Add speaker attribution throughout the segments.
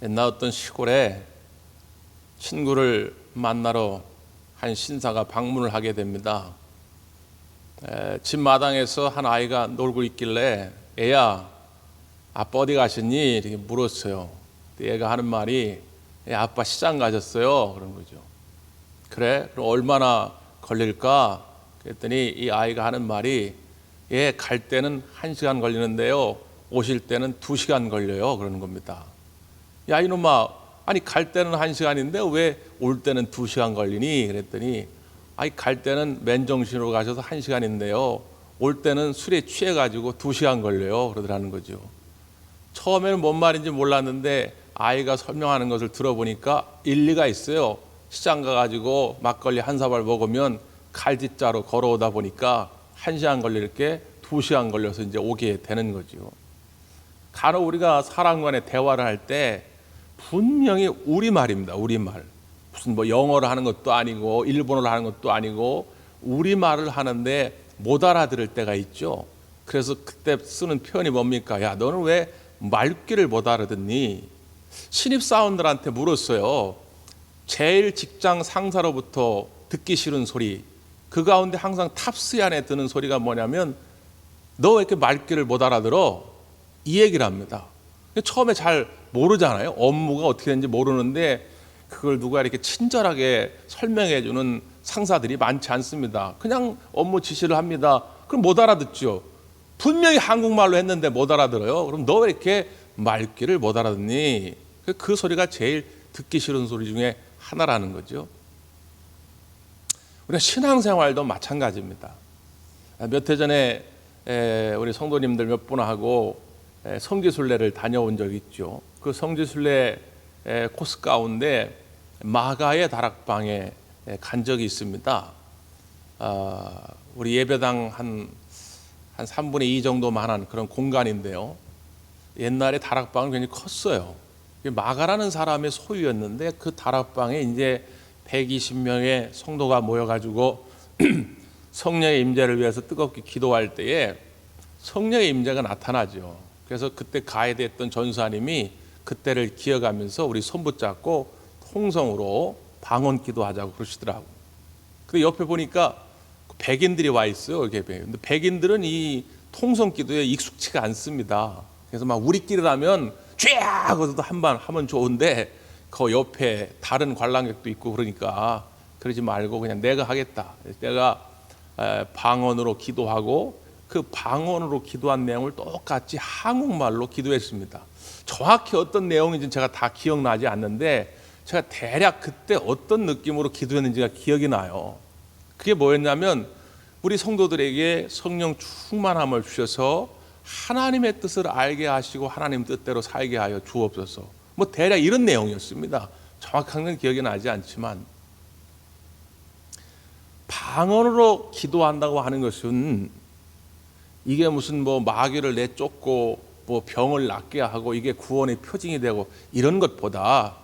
Speaker 1: 옛날 어떤 시골에 친구를 만나러 한 신사가 방문을 하게 됩니다. 집 마당에서 한 아이가 놀고 있길래 애야, 아빠 어디 가셨니? 이렇게 물었어요. 얘가 하는 말이 아빠 시장 가셨어요. 그런 거죠. 그래? 그럼 얼마나 걸릴까? 그랬더니 이 아이가 하는 말이 갈 때는 1시간 걸리는데요, 오실 때는 2시간 걸려요. 그러는 겁니다. 야 이놈아, 아니 갈 때는 1시간인데 왜 올 때는 2시간 걸리니? 그랬더니 아니 갈 때는 맨정신으로 가셔서 1시간인데요, 올 때는 술에 취해가지고 2시간 걸려요. 그러더라는 거죠. 처음에는 뭔 말인지 몰랐는데 아이가 설명하는 것을 들어보니까 일리가 있어요. 시장 가가지고 막걸리 한 사발 먹으면 갈짓자로 걸어오다 보니까 1시간 걸릴 게 2시간 걸려서 이제 오게 되는 거죠. 간혹 우리가 사람 간의 대화를 할 때 분명히 우리말입니다. 우리말. 무슨 뭐 영어를 하는 것도 아니고 일본어를 하는 것도 아니고 우리말을 하는데 못 알아들을 때가 있죠. 그래서 그때 쓰는 표현이 뭡니까? 야 너는 왜 말귀를 못 알아듣니? 신입사원들한테 물었어요. 제일 직장 상사로부터 듣기 싫은 소리, 그 가운데 항상 탑3 안에 드는 소리가 뭐냐면 너 왜 이렇게 말귀를 못 알아들어? 이 얘기를 합니다. 처음에 잘 모르잖아요. 업무가 어떻게 되는지 모르는데 그걸 누가 이렇게 친절하게 설명해 주는 상사들이 많지 않습니다. 그냥 업무 지시를 합니다. 그럼 못 알아듣죠. 분명히 한국말로 했는데 못 알아들어요. 그럼 너 왜 이렇게 말귀를 못 알아듣니? 그 소리가 제일 듣기 싫은 소리 중에 하나라는 거죠. 우리가 신앙생활도 마찬가지입니다. 몇 해 전에 우리 성도님들 몇 분하고 성지순례를 다녀온 적이 있죠. 그 성지순례 코스 가운데 마가의 다락방에 간 적이 있습니다. 우리 예배당 한 3분의 2 정도만한 그런 공간인데요, 옛날에 다락방은 굉장히 컸어요. 마가라는 사람의 소유였는데 그 다락방에 이제 120명의 성도가 모여가지고 성령의 임재를 위해서 뜨겁게 기도할 때에 성령의 임재가 나타나죠. 그래서 그때 가해됐던 전사님이 그때를 기억하면서 우리 손 붙잡고 통성으로 방언 기도하자고 그러시더라고요. 근데 옆에 보니까 백인들이 와 있어요. 이렇게. 근데 백인들은 이 통성 기도에 익숙치가 않습니다. 그래서 막 우리끼리라면 쥐야 하고도 한번 하면 좋은데 그 옆에 다른 관람객도 있고 그러니까 그러지 말고 그냥 내가 하겠다. 내가 방언으로 기도하고 그 방언으로 기도한 내용을 똑같이 한국말로 기도했습니다. 정확히 어떤 내용인지는 제가 다 기억나지 않는데 제가 대략 그때 어떤 느낌으로 기도했는지가 기억이 나요. 그게 뭐였냐면 우리 성도들에게 성령 충만함을 주셔서 하나님의 뜻을 알게 하시고 하나님 뜻대로 살게 하여 주옵소서. 뭐 대략 이런 내용이었습니다. 정확한 건 기억이 나지 않지만 방언으로 기도한다고 하는 것은 이게 무슨 뭐 마귀를 내쫓고 뭐 병을 낫게 하고 이게 구원의 표징이 되고 이런 것보다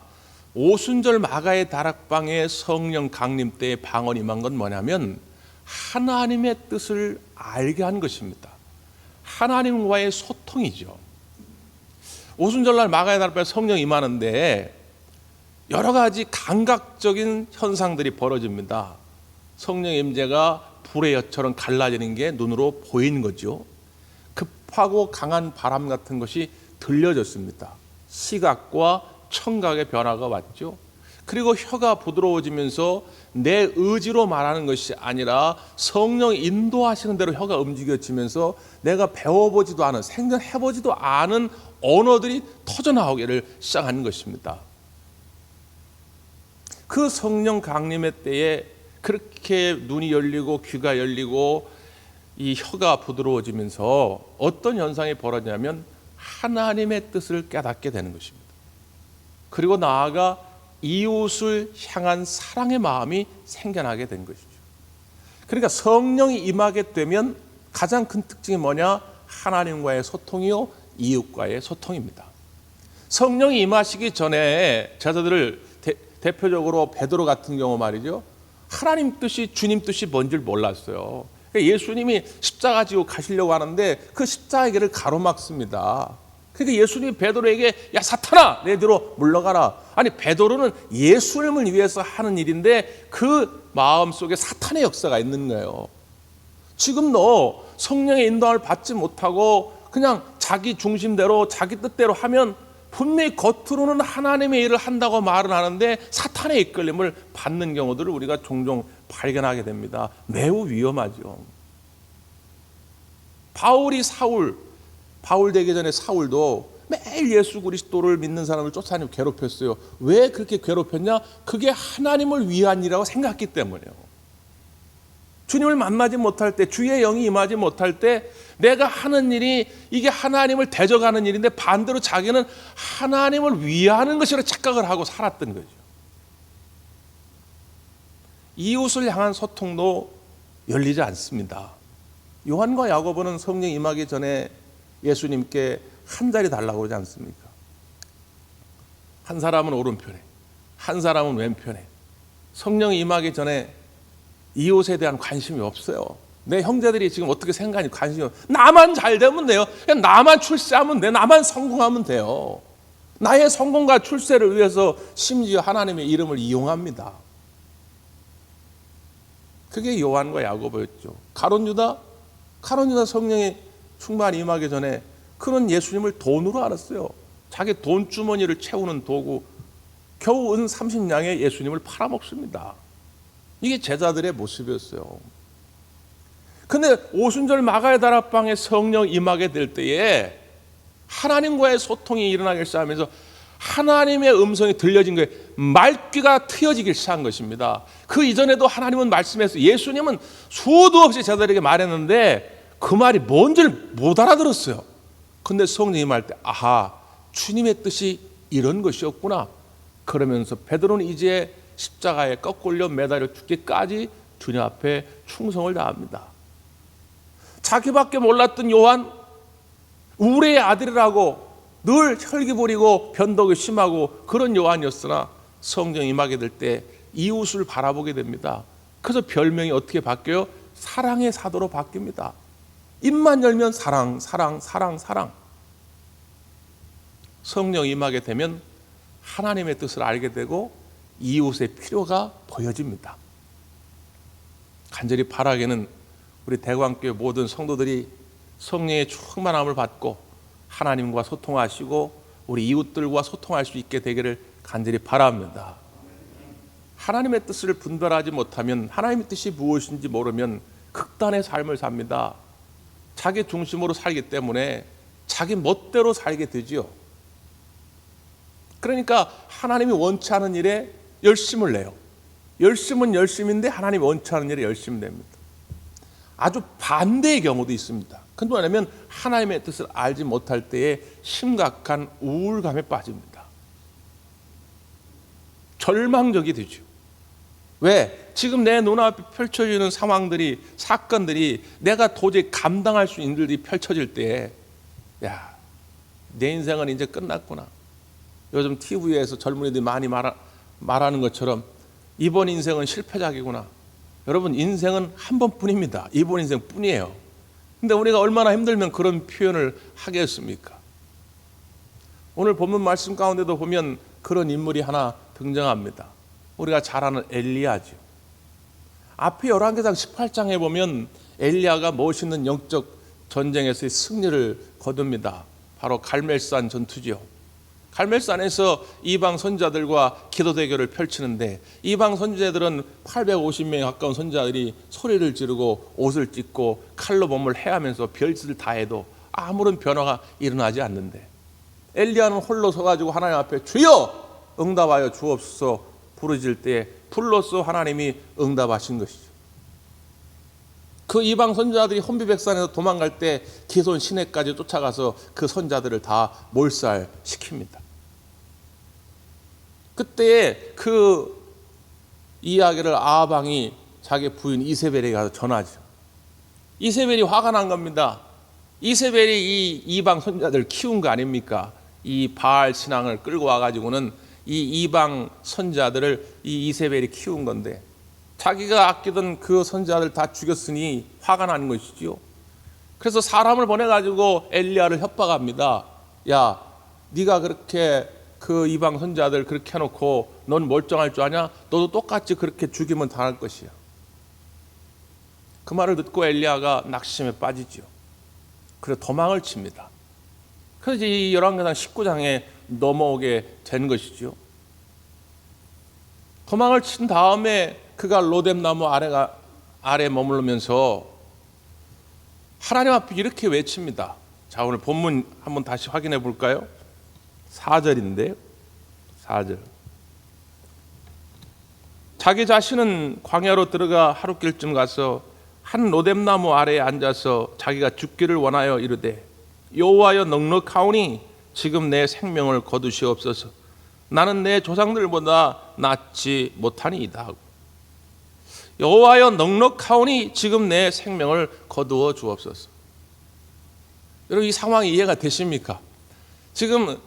Speaker 1: 오순절 마가의 다락방에 성령 강림 때의 방언이 임한 건 뭐냐면 하나님의 뜻을 알게 한 것입니다. 하나님과의 소통이죠. 오순절날 마가의 다락방에 성령 임하는데 여러 가지 감각적인 현상들이 벌어집니다. 성령 임재가 불의 엿처럼 갈라지는 게 눈으로 보이는 거죠. 급하고 강한 바람 같은 것이 들려졌습니다. 시각과 청각의 변화가 왔죠. 그리고 혀가 부드러워지면서 내 의지로 말하는 것이 아니라 성령 인도하시는 대로 혀가 움직여지면서 내가 배워보지도 않은, 생전해보지도 않은 언어들이 터져나오기를 시작하는 것입니다. 그 성령 강림의 때에 그렇게 눈이 열리고 귀가 열리고 이 혀가 부드러워지면서 어떤 현상이 벌어지냐면 하나님의 뜻을 깨닫게 되는 것입니다. 그리고 나아가 이웃을 향한 사랑의 마음이 생겨나게 된 것이죠. 그러니까 성령이 임하게 되면 가장 큰 특징이 뭐냐? 하나님과의 소통이요, 이웃과의 소통입니다. 성령이 임하시기 전에 제자들을 대표적으로 베드로 같은 경우 말이죠, 하나님 뜻이, 주님 뜻이 뭔지 몰랐어요. 예수님이 십자가 지고 가시려고 하는데 그 십자가 길을 가로막습니다. 그러니까 예수님이 베드로에게 야 사탄아 내 뒤로 물러가라. 아니 베드로는 예수님을 위해서 하는 일인데 그 마음속에 사탄의 역사가 있는 거예요. 지금 너 성령의 인도함을 받지 못하고 그냥 자기 중심대로 자기 뜻대로 하면 분명히 겉으로는 하나님의 일을 한다고 말은 하는데 사탄의 이끌림을 받는 경우들을 우리가 종종 발견하게 됩니다. 매우 위험하죠. 바울 되기 전에 사울도 매일 예수 그리스도를 믿는 사람을 쫓아다니고 괴롭혔어요. 왜 그렇게 괴롭혔냐? 그게 하나님을 위한 일이라고 생각했기 때문에요. 주님을 만나지 못할 때, 주의 영이 임하지 못할 때 내가 하는 일이 이게 하나님을 대적하는 일인데 반대로 자기는 하나님을 위하는 것이라 착각을 하고 살았던 거죠. 이웃을 향한 소통도 열리지 않습니다. 요한과 야고보는 성령 임하기 전에 예수님께 한 자리 달라고 하지 않습니까? 한 사람은 오른편에, 한 사람은 왼편에. 성령이 임하기 전에 이웃에 대한 관심이 없어요. 내 형제들이 지금 어떻게 생각하니 관심이 없어요. 나만 잘 되면 돼요. 그냥 나만 출세하면 돼. 나만 성공하면 돼요. 나의 성공과 출세를 위해서 심지어 하나님의 이름을 이용합니다. 그게 요한과 야고보였죠. 가룟 유다 성령의 충만히 임하기 전에 그는 예수님을 돈으로 알았어요. 자기 돈 주머니를 채우는 도구, 겨우 은 30냥에 예수님을 팔아먹습니다. 이게 제자들의 모습이었어요. 근데 오순절 마가의 다락방에 성령 임하게 될 때에 하나님과의 소통이 일어나기 시작하면서 하나님의 음성이 들려진 거예요. 말귀가 트여지기 시작한 것입니다. 그 이전에도 하나님은 말씀했어요. 예수님은 수도 없이 제자들에게 말했는데 그 말이 뭔지를 못 알아들었어요. 근데 성령 임할 때 아하, 주님의 뜻이 이런 것이었구나. 그러면서 베드로는 이제 십자가에 거꾸로 매달려 죽기까지 주님 앞에 충성을 다합니다. 자기밖에 몰랐던 요한, 우레의 아들이라고 늘 혈기 부리고 변덕이 심하고 그런 요한이었으나 성령 임하게 될 때 이웃을 바라보게 됩니다. 그래서 별명이 어떻게 바뀌어요? 사랑의 사도로 바뀝니다. 입만 열면 사랑, 사랑, 사랑, 사랑. 성령 임하게 되면 하나님의 뜻을 알게 되고 이웃의 필요가 보여집니다. 간절히 바라기는 우리 대광교회 모든 성도들이 성령의 충만함을 받고 하나님과 소통하시고 우리 이웃들과 소통할 수 있게 되기를 간절히 바랍니다. 하나님의 뜻을 분별하지 못하면 하나님의 뜻이 무엇인지 모르면 극단의 삶을 삽니다. 자기 중심으로 살기 때문에 자기 멋대로 살게 되지요. 그러니까 하나님이 원치 않은 일에 열심을 내요. 열심은 열심인데 하나님이 원치 않은 일에 열심이 됩니다. 아주 반대의 경우도 있습니다. 그건 뭐냐면 하나님의 뜻을 알지 못할 때에 심각한 우울감에 빠집니다. 절망적이 되죠. 왜? 지금 내 눈앞에 펼쳐지는 상황들이, 사건들이 내가 도저히 감당할 수 있는 일들이 펼쳐질 때 야, 내 인생은 이제 끝났구나. 요즘 TV에서 젊은이들이 많이 말하는 것처럼 이번 인생은 실패작이구나. 여러분, 인생은 한 번뿐입니다. 이번 인생뿐이에요. 근데 우리가 얼마나 힘들면 그런 표현을 하겠습니까? 오늘 본문 말씀 가운데도 보면 그런 인물이 하나 등장합니다. 우리가 잘 아는 엘리야죠. 앞에 열왕기상 18장에 보면 엘리야가 멋있는 영적 전쟁에서의 승리를 거둡니다. 바로 갈멜산 전투죠. 갈멜산에서 이방 선지자들과 기도 대결을 펼치는데 이방 선지자들은 850명에 가까운 선지자들이 소리를 지르고 옷을 찢고 칼로 몸을 해하면서 별짓을 다 해도 아무런 변화가 일어나지 않는데 엘리야는 홀로 서가지고 하나님 앞에 주여 응답하여 주옵소서 부르짖을 때 불로써 하나님이 응답하신 것이죠. 그 이방 선지자들이 혼비백산에서 도망갈 때 기손 시내까지 쫓아가서 그 선지자들을 다 몰살시킵니다. 그때 그 이야기를 아합왕이 자기 부인 이세벨에게 가서 전하죠. 이세벨이 화가 난 겁니다. 이세벨이 이 이방 선지자들 키운 거 아닙니까? 이 바알 신앙을 끌고 와가지고는 이 이방 선지자들을 이 이세벨이 키운 건데 자기가 아끼던 그 선지자들 다 죽였으니 화가 나는 것이지요. 그래서 사람을 보내가지고 엘리야를 협박합니다. 야, 네가 그렇게 그 이방 선자들 그렇게 해놓고 넌 멀쩡할 줄 아냐? 너도 똑같이 그렇게 죽이면 당할 것이야. 그 말을 듣고 엘리야가 낙심에 빠지죠. 그래서 도망을 칩니다. 그래서 이 열왕기상 19장에 넘어오게 된 것이죠. 도망을 친 다음에 그가 로뎀나무 아래 머무르면서 하나님 앞에 이렇게 외칩니다. 자, 오늘 본문 한번 다시 확인해 볼까요? 4절인데요. 4절. 자기 자신은 광야로 들어가 하룻길쯤 가서 한 로뎀나무 아래에 앉아서 자기가 죽기를 원하여 이르되 여호와여 넉넉하오니 지금 내 생명을 거두시옵소서. 나는 내 조상들보다 낫지 못하니이다. 여호와여 넉넉하오니 지금 내 생명을 거두어 주옵소서. 여러분, 이 상황이 이해가 되십니까? 지금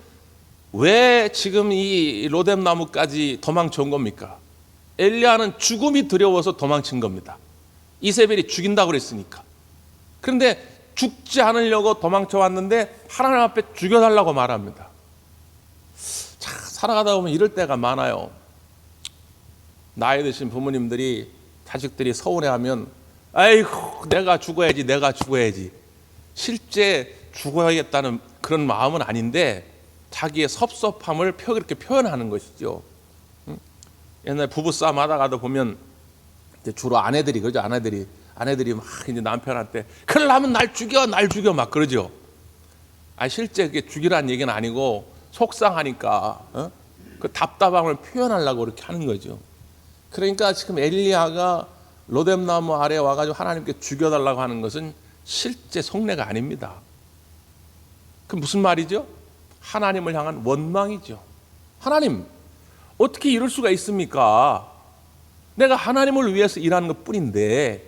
Speaker 1: 왜 지금 이 로뎀나무까지 도망쳐온 겁니까? 엘리야는 죽음이 두려워서 도망친 겁니다. 이세벨이 죽인다고 그랬으니까. 그런데 죽지 않으려고 도망쳐 왔는데 하나님 앞에 죽여달라고 말합니다. 자, 살아가다 보면 이럴 때가 많아요. 나이 드신 부모님들이 자식들이 서운해하면 아이고 내가 죽어야지. 실제 죽어야겠다는 그런 마음은 아닌데 자기의 섭섭함을 그렇게 표현하는 것이죠. 옛날 부부싸움 하다가도 보면 주로 아내들이 그러죠. 아내들이 막 이제 남편한테 그러려면 날 죽여 막 그러죠. 실제 그게 죽이라는 얘기는 아니고 속상하니까 그 답답함을 표현하려고 그렇게 하는 거죠. 그러니까 지금 엘리야가 로뎀나무 아래에 와가지고 하나님께 죽여달라고 하는 것은 실제 속내가 아닙니다. 그 무슨 말이죠? 하나님을 향한 원망이죠. 하나님, 어떻게 이럴 수가 있습니까? 내가 하나님을 위해서 일하는 것 뿐인데.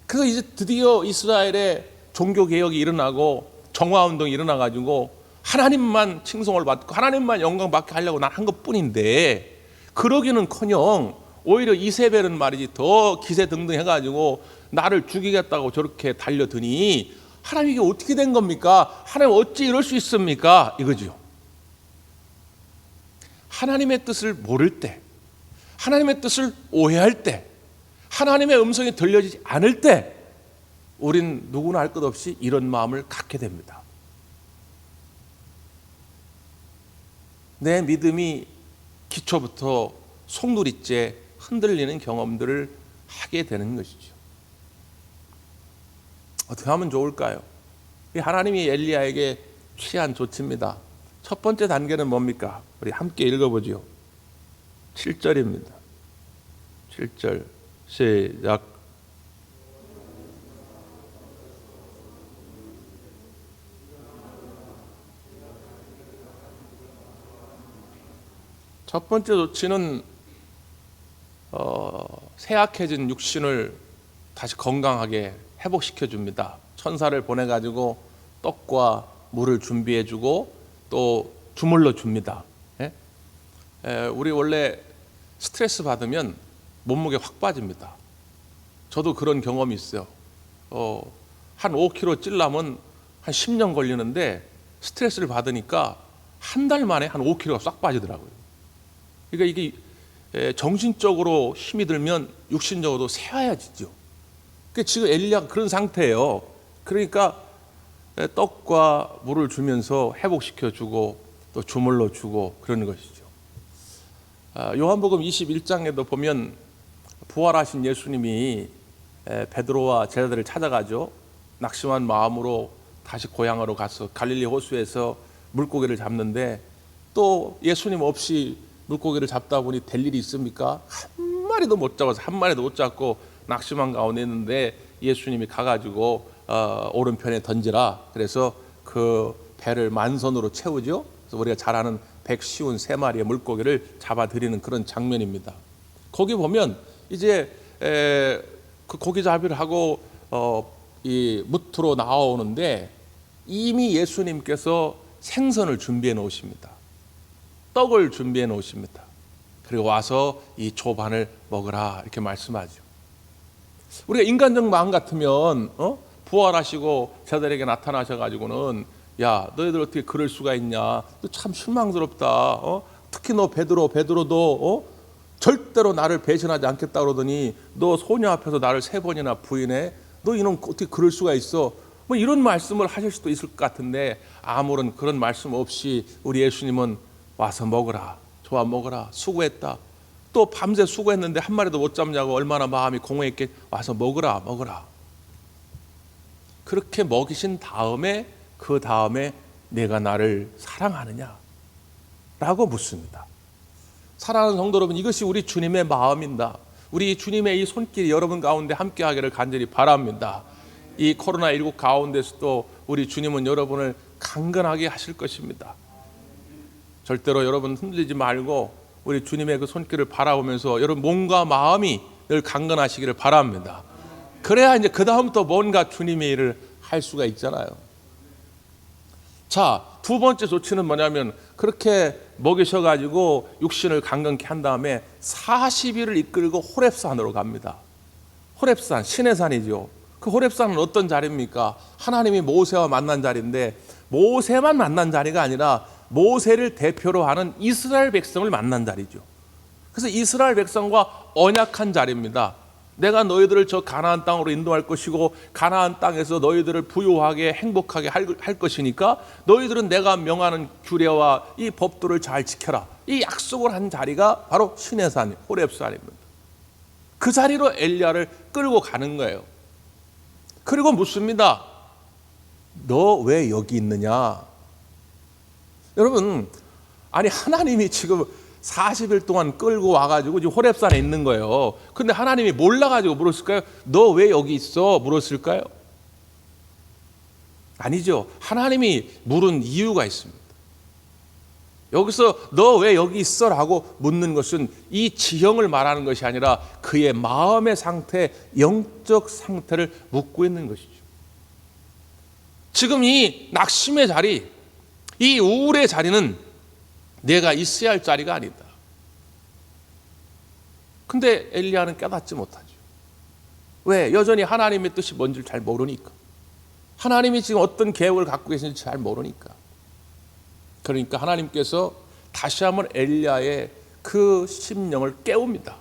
Speaker 1: 그래서 이제 드디어 이스라엘의 종교개혁이 일어나고 정화운동이 일어나가지고 하나님만 칭송을 받고 하나님만 영광 받게 하려고 난 한 것 뿐인데, 그러기는커녕 오히려 이세벨은 말이지 더 기세등등 해가지고 나를 죽이겠다고 저렇게 달려드니 하나님 이게 어떻게 된 겁니까? 하나님 어찌 이럴 수 있습니까? 이거죠. 하나님의 뜻을 모를 때, 하나님의 뜻을 오해할 때, 하나님의 음성이 들려지지 않을 때 우린 누구나 할 것 없이 이런 마음을 갖게 됩니다. 내 믿음이 기초부터 송두리째 흔들리는 경험들을 하게 되는 것이죠. 어떻게 하면 좋을까요? 하나님이 엘리야에게 취한 조치입니다. 첫 번째 단계는 뭡니까? 우리 함께 읽어보죠. 7절입니다. 7절 시작. 첫 번째 조치는 쇠약해진 육신을 다시 건강하게 회복시켜 줍니다. 천사를 보내가지고 떡과 물을 준비해주고 또 주물러 줍니다. 우리 원래 스트레스 받으면 몸무게 확 빠집니다. 저도 그런 경험이 있어요. 한 5kg 찔려면 한 10년 걸리는데 스트레스를 받으니까 한 달 만에 한 5kg가 싹 빠지더라고요. 그러니까 이게 정신적으로 힘이 들면 육신적으로도 쇠하여지죠. 그러니까 지금 엘리야가 그런 상태예요. 그러니까 떡과 물을 주면서 회복시켜주고 또 주물러 주고 그러는 것이죠. 요한복음 21장에도 보면 부활하신 예수님이 베드로와 제자들을 찾아가죠. 낙심한 마음으로 다시 고향으로 가서 갈릴리 호수에서 물고기를 잡는데 또 예수님 없이 물고기를 잡다 보니 될 일이 있습니까? 한 마리도 못 잡아서 한 마리도 못 잡고 낙심한 가운데 있는데 예수님이 가가지고 오른편에 던지라. 그래서 그 배를 만선으로 채우죠. 그래서 우리가 잘 아는 153마리의 물고기를 잡아들이는 그런 장면입니다. 거기 보면 이제 그 고기잡이를 하고 이 무트로 나오는데 이미 예수님께서 생선을 준비해 놓으십니다. 떡을 준비해 놓으십니다. 그리고 와서 이 조반을 먹으라 이렇게 말씀하죠. 우리가 인간적 마음 같으면 부활하시고 제자들에게 나타나셔가지고는 야, 너희들 어떻게 그럴 수가 있냐? 너 참 실망스럽다. 특히 너 베드로도 절대로 나를 배신하지 않겠다 그러더니 너 소녀 앞에서 나를 3번이나 부인해? 너 이놈 어떻게 그럴 수가 있어? 뭐 이런 말씀을 하실 수도 있을 것 같은데 아무런 그런 말씀 없이 우리 예수님은 와서 먹으라. 좋아 먹어라. 수고했다. 또 밤새 수고했는데 한 마리도 못 잡냐고 얼마나 마음이 공허했겠. 와서 먹으라. 그렇게 먹이신 다음에 그 다음에 내가 나를 사랑하느냐? 라고 묻습니다. 사랑하는 성도 여러분, 이것이 우리 주님의 마음입니다. 우리 주님의 이 손길이 여러분 가운데 함께하기를 간절히 바랍니다. 이 코로나19 가운데서도 우리 주님은 여러분을 강건하게 하실 것입니다. 절대로 여러분 흔들리지 말고 우리 주님의 그 손길을 바라보면서 여러분 몸과 마음이 늘 강건하시기를 바랍니다. 그래야 이제 그 다음부터 뭔가 주님의 일을 할 수가 있잖아요. 자, 2번째 조치는 뭐냐면 그렇게 먹이셔가지고 육신을 강건케 한 다음에 40일을 이끌고 호렙산으로 갑니다. 호렙산, 신의 산이죠. 그 호렙산은 어떤 자리입니까? 하나님이 모세와 만난 자리인데 모세만 만난 자리가 아니라 모세를 대표로 하는 이스라엘 백성을 만난 자리죠. 그래서 이스라엘 백성과 언약한 자리입니다. 내가 너희들을 저 가나안 땅으로 인도할 것이고 가나안 땅에서 너희들을 부유하게 행복하게 할 것이니까 너희들은 내가 명하는 규례와 이 법도를 잘 지켜라. 이 약속을 한 자리가 바로 시내산 호렙산입니다. 그 자리로 엘리야를 끌고 가는 거예요. 그리고 묻습니다. 너 왜 여기 있느냐? 여러분, 아니 하나님이 지금 40일 동안 끌고 와가지고 지금 호렙산에 있는 거예요. 근데 하나님이 몰라가지고 물었을까요? 너 왜 여기 있어? 물었을까요? 아니죠. 하나님이 물은 이유가 있습니다. 여기서 너 왜 여기 있어? 라고 묻는 것은 이 지형을 말하는 것이 아니라 그의 마음의 상태, 영적 상태를 묻고 있는 것이죠. 지금 이 낙심의 자리, 이 우울의 자리는 내가 있어야 할 자리가 아니다. 근데 엘리야는 깨닫지 못하죠. 왜? 여전히 하나님의 뜻이 뭔지를 잘 모르니까. 하나님이 지금 어떤 계획을 갖고 계신지 잘 모르니까. 그러니까 하나님께서 다시 한번 엘리야의 그 심령을 깨웁니다.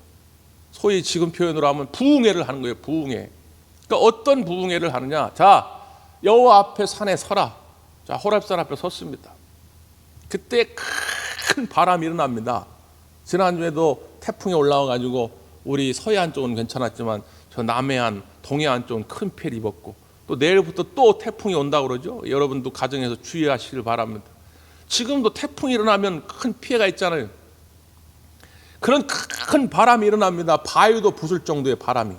Speaker 1: 소위 지금 표현으로 하면 부흥회를 하는 거예요. 부흥회. 그러니까 어떤 부흥회를 하느냐? 자, 여호와 앞에 산에 서라. 자, 호렙산 앞에 섰습니다. 그때 큰 바람이 일어납니다. 지난주에도 태풍이 올라와가지고 우리 서해안 쪽은 괜찮았지만 저 남해안, 동해안 쪽은 큰 피해를 입었고 또 내일부터 또 태풍이 온다고 그러죠. 여러분도 가정에서 주의하시길 바랍니다. 지금도 태풍이 일어나면 큰 피해가 있잖아요. 그런 큰 바람이 일어납니다. 바위도 부술 정도의 바람이.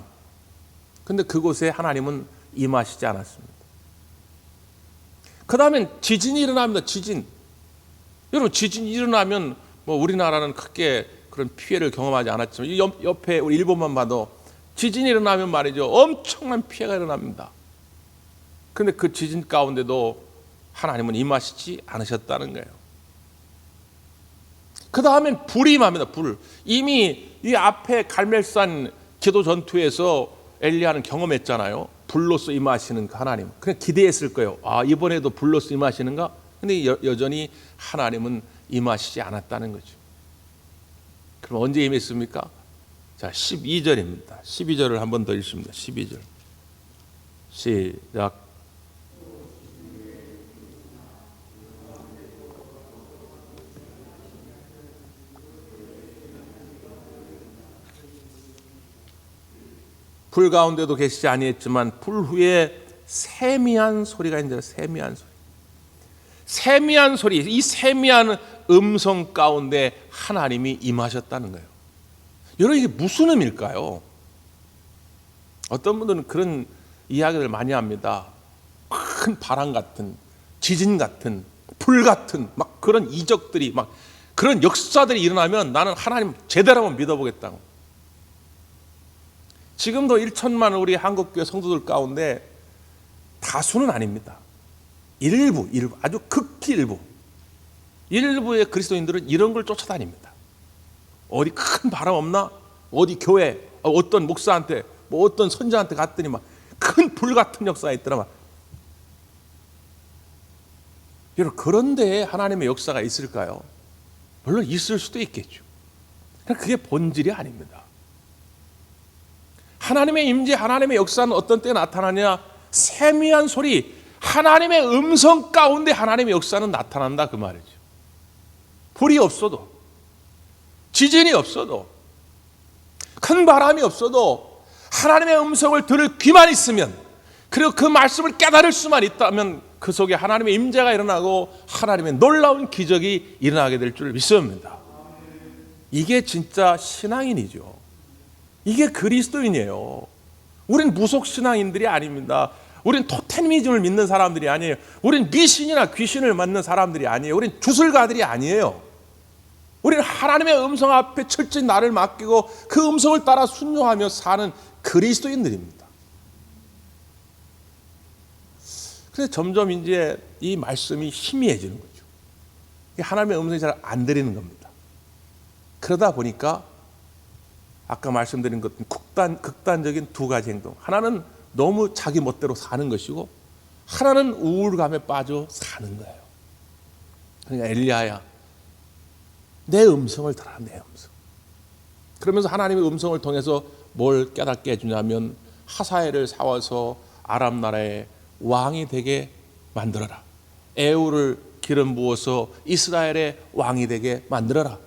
Speaker 1: 근데 그곳에 하나님은 임하시지 않았습니다. 그 다음엔 지진이 일어납니다. 지진. 여러분, 지진이 일어나면 뭐 우리나라는 크게 그런 피해를 경험하지 않았지만 이 옆에 우리 일본만 봐도 지진이 일어나면 말이죠. 엄청난 피해가 일어납니다. 그런데 그 지진 가운데도 하나님은 임하시지 않으셨다는 거예요. 그 다음엔 불이 임합니다. 불. 이미 이 앞에 갈멜산 기도 전투에서 엘리야는 경험했잖아요. 불로서 임하시는 그 하나님. 그냥 기대했을 거예요. 아, 이번에도 불로서 임하시는가? 근데 여전히 하나님은 임하시지 않았다는 거죠. 그럼 언제 임했습니까? 자, 12절입니다. 12절을 한 번 더 읽습니다. 12절. 시작. 불 가운데도 계시지 아니했지만 불 후에 세미한 소리가 있는데 세미한 소리. 세미한 소리, 이 세미한 음성 가운데 하나님이 임하셨다는 거예요. 여러분, 이게 무슨 의미일까요? 어떤 분들은 그런 이야기를 많이 합니다. 큰 바람 같은, 지진 같은, 불 같은 막 그런 이적들이 막 그런 역사들이 일어나면 나는 하나님 제대로 한번 믿어보겠다고. 지금도 1천만 우리 한국교회 성도들 가운데 다수는 아닙니다. 일부 아주 극히 일부의 그리스도인들은 이런 걸 쫓아다닙니다. 어디 큰 바람 없나? 어디 교회 어떤 목사한테 뭐 어떤 선자한테 갔더니 막 큰 불 같은 역사가 있더라. 여러분, 그런데 하나님의 역사가 있을까요? 물론 있을 수도 있겠죠. 그러나 그게 본질이 아닙니다. 하나님의 임재, 하나님의 역사는 어떤 때 나타나냐? 세미한 소리, 하나님의 음성 가운데 하나님의 역사는 나타난다, 그 말이죠. 불이 없어도, 지진이 없어도, 큰 바람이 없어도 하나님의 음성을 들을 귀만 있으면, 그리고 그 말씀을 깨달을 수만 있다면 그 속에 하나님의 임재가 일어나고 하나님의 놀라운 기적이 일어나게 될 줄 믿습니다. 이게 진짜 신앙인이죠. 이게 그리스도인이에요. 우린 무속 신앙인들이 아닙니다. 우린 토테미즘을 믿는 사람들이 아니에요. 우린 미신이나 귀신을 믿는 사람들이 아니에요. 우린 주술가들이 아니에요. 우리는 하나님의 음성 앞에 철저히 나를 맡기고 그 음성을 따라 순종하며 사는 그리스도인들입니다. 그래서 점점 이제 이 말씀이 희미해지는 거죠. 하나님의 음성이 잘 안 들리는 겁니다. 그러다 보니까 아까 말씀드린 것 극단적인 두 가지 행동. 하나는 너무 자기 멋대로 사는 것이고, 하나는 우울감에 빠져 사는 거예요. 그러니까 엘리야야, 내 음성을 들어라, 내 음성. 그러면서 하나님의 음성을 통해서 뭘 깨닫게 해주냐면, 하사엘을 세워서 아람 나라의 왕이 되게 만들어라. 에후를 기름 부어서 이스라엘의 왕이 되게 만들어라.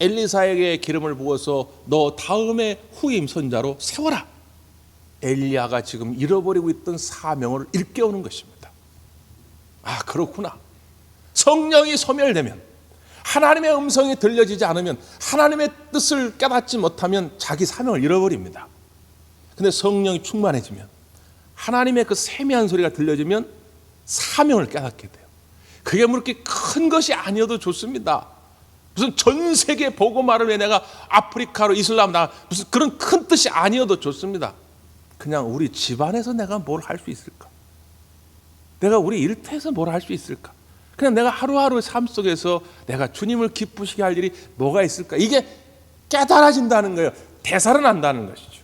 Speaker 1: 엘리사에게 기름을 부어서 너 다음에 후임 선자로 세워라. 엘리야가 지금 잃어버리고 있던 사명을 일깨우는 것입니다. 아, 그렇구나. 성령이 소멸되면, 하나님의 음성이 들려지지 않으면, 하나님의 뜻을 깨닫지 못하면 자기 사명을 잃어버립니다. 근데 성령이 충만해지면, 하나님의 그 세미한 소리가 들려지면 사명을 깨닫게 돼요. 그게 뭐 그렇게 큰 것이 아니어도 좋습니다. 무슨 전 세계 복음화를 왜 내가 아프리카로 이슬람 나 무슨 그런 큰 뜻이 아니어도 좋습니다. 그냥 우리 집안에서 내가 뭘 할 수 있을까? 내가 우리 일터에서 뭘 할 수 있을까? 그냥 내가 하루하루의 삶 속에서 내가 주님을 기쁘시게 할 일이 뭐가 있을까? 이게 깨달아진다는 거예요. 되살아난다는 것이죠.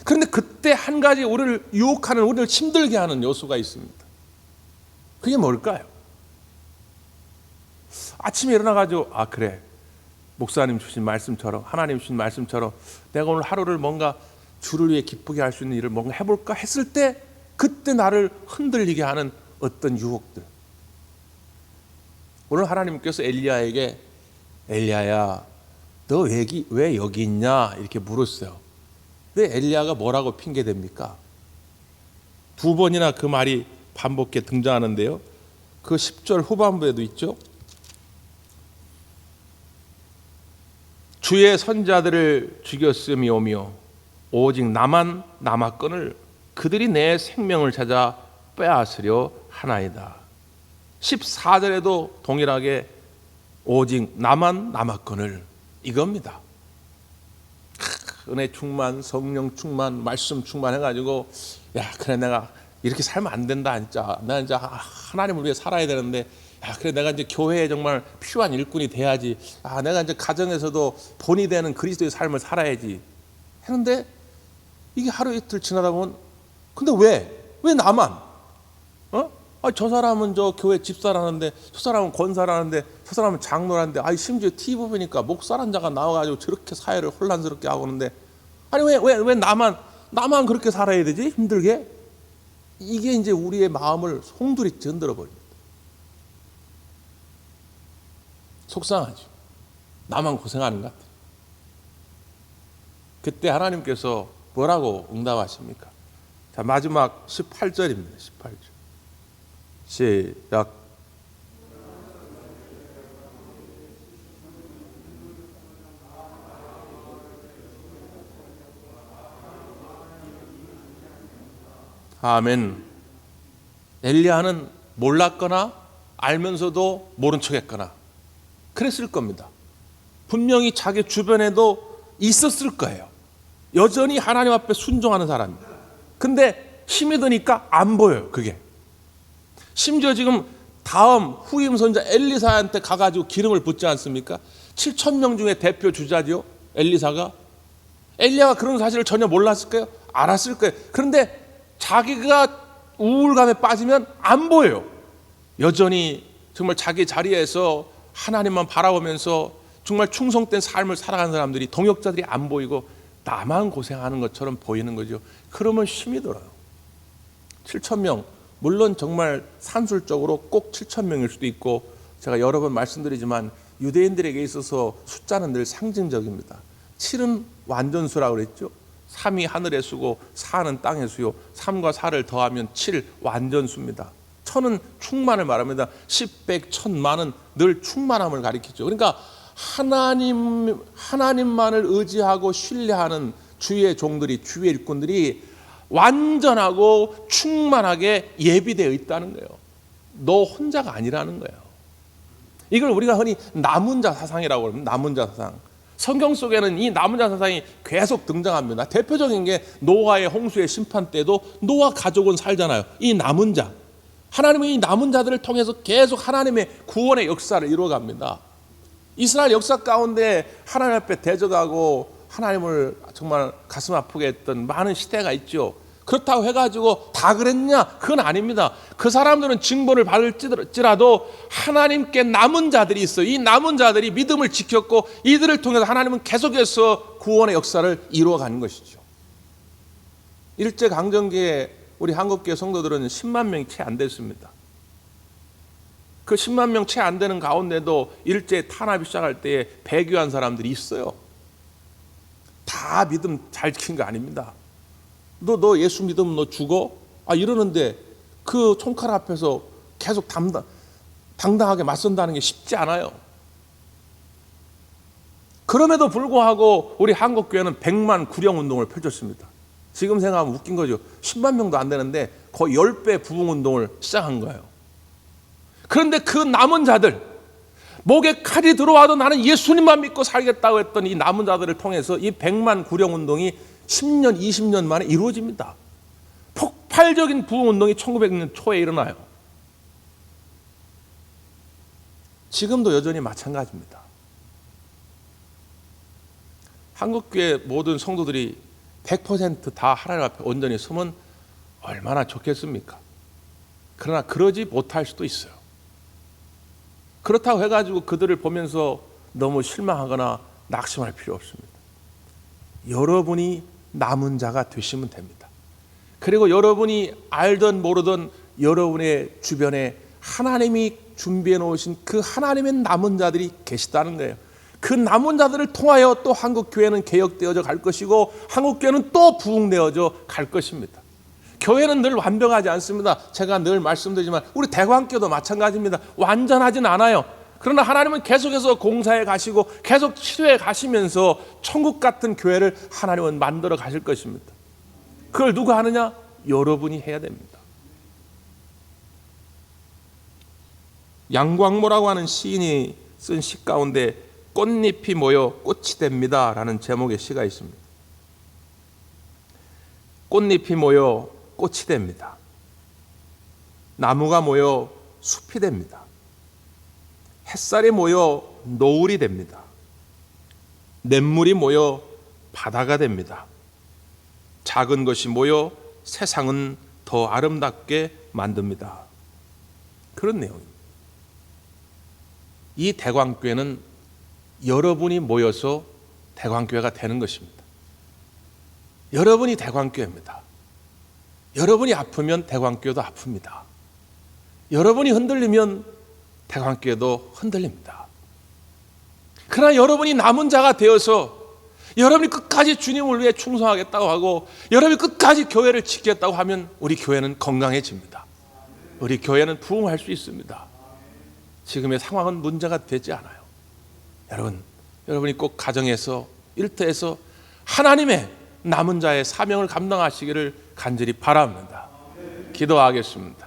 Speaker 1: 그런데 그때 한 가지 우리를 유혹하는, 우리를 힘들게 하는 요소가 있습니다. 그게 뭘까요? 아침에 일어나가지고, 아, 그래, 목사님 주신 말씀처럼, 하나님 주신 말씀처럼 내가 오늘 하루를 뭔가 주를 위해 기쁘게 할 수 있는 일을 뭔가 해볼까 했을 때, 그때 나를 흔들리게 하는 어떤 유혹들. 오늘 하나님께서 엘리야에게, 엘리야야, 너 왜 여기 있냐? 이렇게 물었어요. 근데 엘리야가 뭐라고 핑계댑니까? 두 번이나 그 말이 반복해 등장하는데요. 그 10절 후반부에도 있죠. 주의 선자들을 죽였음이오며 오직 나만 남았거늘 그들이 내 생명을 찾아 빼앗으려 하나이다. 14절에도 동일하게 오직 나만 남았거늘 이겁니다. 은혜 충만, 성령 충만, 말씀 충만해가지고, 야, 그래, 내가 이렇게 살면 안 된다, 진짜. 나 이제 하나님을 위해 살아야 되는데, 야, 그래, 내가 이제 교회에 정말 필요한 일꾼이 돼야지. 아, 내가 이제 가정에서도 본이 되는 그리스도의 삶을 살아야지. 했는데, 이게 하루 이틀 지나다 보면, 근데 왜 나만? 아, 저 사람은 저 교회 집사라는데, 저 사람은 권사라는데, 저 사람은 장로라는데, 아, 심지어 TV 보니까 목사란 자가 나와가지고 저렇게 사회를 혼란스럽게 하고 있는데, 아니 왜 나만 그렇게 살아야 되지? 힘들게? 이게 이제 우리의 마음을 송두리 흔들어 버립니다. 속상하죠. 나만 고생하는 것 같아요. 그때 하나님께서 뭐라고 응답하십니까? 자, 마지막 18절입니다. 18절. 시작. 아멘. 엘리야는 몰랐거나 알면서도 모른 척했거나 그랬을 겁니다. 분명히 자기 주변에도 있었을 거예요. 여전히 하나님 앞에 순종하는 사람입니다. 근데 힘이 드니까 안 보여요, 그게. 심지어 지금 다음 후임 선자 엘리사한테 가가지고 기름을 붓지 않습니까? 7,000명 중에 대표 주자죠, 엘리사가. 엘리야가 그런 사실을 전혀 몰랐을까요? 알았을 거예요. 그런데 자기가 우울감에 빠지면 안 보여요. 여전히 정말 자기 자리에서 하나님만 바라보면서 정말 충성된 삶을 살아가는 사람들이, 동역자들이 안 보이고 나만 고생하는 것처럼 보이는 거죠. 그러면 힘이 들어요. 7,000명, 물론 정말 산술적으로 꼭 7,000명일 수도 있고, 제가 여러 번 말씀드리지만 유대인들에게 있어서 숫자는 늘 상징적입니다. 7은 완전수라고 그랬죠. 3이 하늘의 수고 4는 땅의 수요, 3과 4를 더하면 7, 완전수입니다. 1000은 충만을 말합니다. 10, 100, 1000만은 늘 충만함을 가리키죠. 그러니까 하나님만을 의지하고 신뢰하는 주의 종들이, 주의 일꾼들이 완전하고 충만하게 예비되어 있다는 거예요. 너 혼자가 아니라는 거예요. 이걸 우리가 흔히 남은 자 사상이라고 합니다. 남은 자 사상. 성경 속에는 이 남은 자 사상이 계속 등장합니다. 대표적인 게 노아의 홍수의 심판 때도 노아 가족은 살잖아요. 이 남은 자, 하나님은 이 남은 자들을 통해서 계속 하나님의 구원의 역사를 이루어갑니다. 이스라엘 역사 가운데 하나님 앞에 대적하고 하나님을 정말 가슴 아프게 했던 많은 시대가 있죠. 그렇다고 해가지고 다 그랬냐? 그건 아닙니다. 그 사람들은 징벌을 받을지라도 하나님께 남은 자들이 있어요. 이 남은 자들이 믿음을 지켰고 이들을 통해서 하나님은 계속해서 구원의 역사를 이루어가는 것이죠. 일제강점기에 우리 한국교회 성도들은 10만 명이 채 안 됐습니다. 그 10만 명 채 안 되는 가운데도 일제 탄압이 시작할 때에 배교한 사람들이 있어요. 다 믿음 잘 지킨 거 아닙니다. 너 예수 믿으면 너 죽어? 이러는데 그 총칼 앞에서 계속 당당하게 맞선다는 게 쉽지 않아요. 그럼에도 불구하고 우리 한국교회는 100만 구령운동을 펼쳤습니다. 지금 생각하면 웃긴 거죠. 10만 명도 안 되는데 거의 10배 부흥운동을 시작한 거예요. 그런데 그 남은 자들, 목에 칼이 들어와도 나는 예수님만 믿고 살겠다고 했던 이 남은 자들을 통해서 이 100만 구령운동이 10년, 20년 만에 이루어집니다. 폭발적인 부흥운동이 1900년 초에 일어나요. 지금도 여전히 마찬가지입니다. 한국교회 모든 성도들이 100% 다 하나님 앞에 온전히 서면 얼마나 좋겠습니까? 그러나 그러지 못할 수도 있어요. 그렇다고 해가지고 그들을 보면서 너무 실망하거나 낙심할 필요 없습니다. 여러분이 남은 자가 되시면 됩니다. 그리고 여러분이 알던 모르던 여러분의 주변에 하나님이 준비해 놓으신 그 하나님의 남은 자들이 계시다는 거예요. 그 남은 자들을 통하여 또 한국교회는 개혁되어져 갈 것이고 한국교회는 또 부흥되어져 갈 것입니다. 교회는 늘 완벽하지 않습니다. 제가 늘 말씀드리지만 우리 대광교도 마찬가지입니다. 완전하진 않아요. 그러나 하나님은 계속해서 공사해 가시고 계속 치료해 가시면서 천국 같은 교회를 하나님은 만들어 가실 것입니다. 그걸 누가 하느냐? 여러분이 해야 됩니다. 양광모라고 하는 시인이 쓴 시 가운데 꽃잎이 모여 꽃이 됩니다 라는 제목의 시가 있습니다. 꽃잎이 모여 꽃이 됩니다. 나무가 모여 숲이 됩니다. 햇살이 모여 노을이 됩니다. 냇물이 모여 바다가 됩니다. 작은 것이 모여 세상은 더 아름답게 만듭니다. 그런 내용입니다. 이 대광교회는 여러분이 모여서 대광교회가 되는 것입니다. 여러분이 대광교회입니다. 여러분이 아프면 대광교회도 아픕니다. 여러분이 흔들리면 대광교회도 흔들립니다. 그러나 여러분이 남은 자가 되어서 여러분이 끝까지 주님을 위해 충성하겠다고 하고 여러분이 끝까지 교회를 지키겠다고 하면 우리 교회는 건강해집니다. 우리 교회는 부흥할 수 있습니다. 지금의 상황은 문제가 되지 않아요. 여러분이 꼭 가정에서 일터에서 하나님의 남은 자의 사명을 감당하시기를 간절히 바랍니다. 기도하겠습니다.